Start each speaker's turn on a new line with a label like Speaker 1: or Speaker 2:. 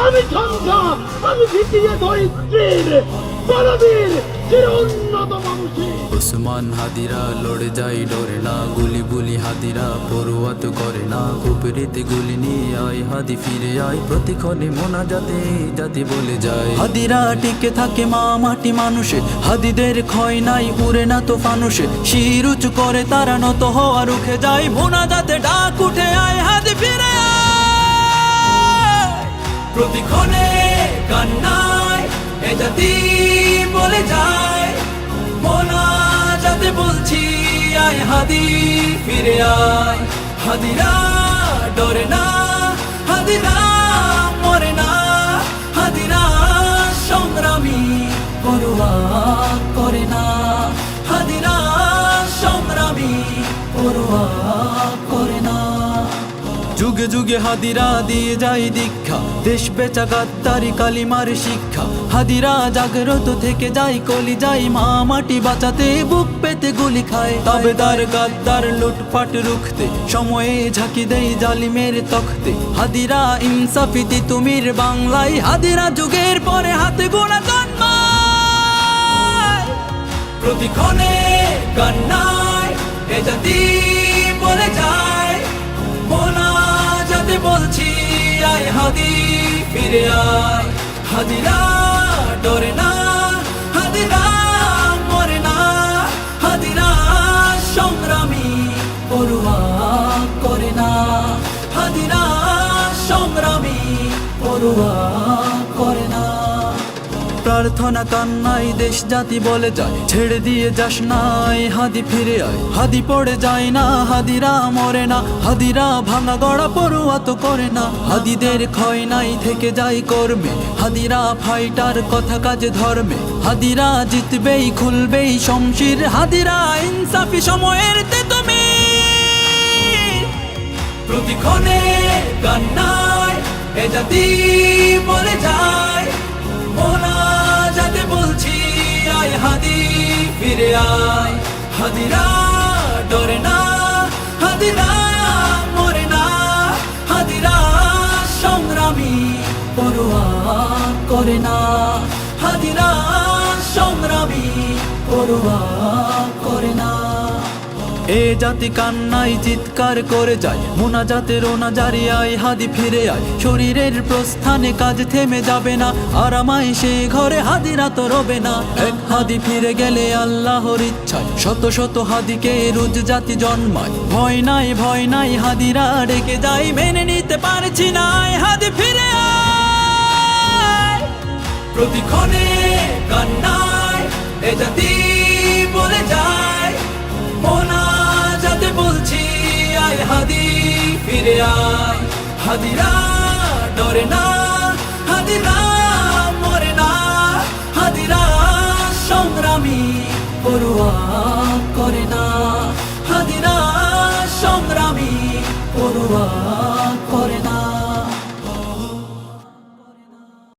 Speaker 1: আমি ঝঞ্ঝা, আমি ভিটিয়ে ধরিত্রীর বলবীর চির উন্নত বংশী।
Speaker 2: ওসমান হাদিরা লড়ে যায় ডরে না, গুলি বুলি হাদিরা পড়ুয়াত করে না। কুপরিতে গুলি নিয়ে আয় হাদি ফিরে আয়, প্রতিক্ষণে মোনাজাতে জাতি বলে যায়। হাদিরা টিকে থাকে মা মাটি মানুষে, হাদিদের ক্ষয় নাই উড়ে না তো ফানুষে। শির উঁচু করে তারা নত হওয়া রুখে যায়, মোনাজাতে ডাক উঠে আয় হাদি ফিরে আয়। প্রতিক্ষণে কান্নায় এ জাতি বলে যায়, মোনাজাতে বলছি আয় হাদি ফিরে আয়। হাদিরা ডরে না, হাদিরা মরে না, হাদিরা সংগ্রামী পরোয়া করে না, হাদিরা সংগ্রামী পরোয়া করে না। যুগে যুগে হাদিরা দিয়ে যায় দীক্ষা, দেশ বেচা গাদ্দারি কালিমার শিক্ষা। হাদিরা জাগ্রত থেকে যায় কলি যায়, মা মাটি বাঁচাতে বুক পেতে গুলি খায়। তাবেদার গাদ্দার লুটপাট রুখতে সময়ে ঝাঁকি দেয় জালিমের তখতে। হাদিরা ইনসাফিতি তুমির বাংলায়, হাদিরা যুগের পরে হাতে গোনা জন্মায়। প্রতিক্ষণে কান্নায় এ জাতি বলে যায়, মোনাজাতে বলছি আয় হাদি ফিরে আয়। হাদিরা ডরে না, হাদিরা মরে না, হাদিরা সংগ্রামী পরোয়া করে না, হাদিরা সংগ্রামী পরোয়া করে না। প্রার্থনা কান্নাই দেশ জাতি বলে যায়, ছেড়ে দিয়ে যাস নাই হাদি ফিরে আয়। হাদি পড়ে যায় না, হাদিরা মরে না, হাদিরা ভাঙা গড়া পড়ুয়া তো করে না। হাদিদের ক্ষয় নাই থেকে যায় কর্মে, হাদিরা ফাইটার কথা কাজে ধর্মে। হাদিরা জিতবেই খুলবেই শমশির, হাদিরা ইনসাফি সময়ের তুমি। প্রতিক্ষণে কান্নায় এ জাতি বলে যায়, মোনাজাতে বলছি আয় হাদি ফিরে আয়। হাদিরা ডরে না, হাদিরা মরে না, হাদিরা সংগ্রামী পরোয়া করে না, হাদিরা সংগ্রামী পরোয়া করে না। এ জাতি কান্নাই চিৎকার করে যায়, মোনাজাতে রোনা জারি আয় হাদি ফিরে আয়। শরীরের প্রস্থানে কাজ থেমে যাবে না, আরামায় সে ঘরে হাদিরা তো রবে না। এক হাদি ফিরে গেলে আল্লাহর ইচ্ছায় শত শত হাদিকে রোজ জাতি জন্মায়। ভয় নাই হাদিরা ডেকে যায়, মেনে নিতে পারছি না আয় হাদি ফিরে আয়। প্রতিক্ষণে কান্নায় এ জাতি বলে যায়, মোনাজাতে বলছি আয় হাদি ফিরে আয়। হাদিরা ডরে না,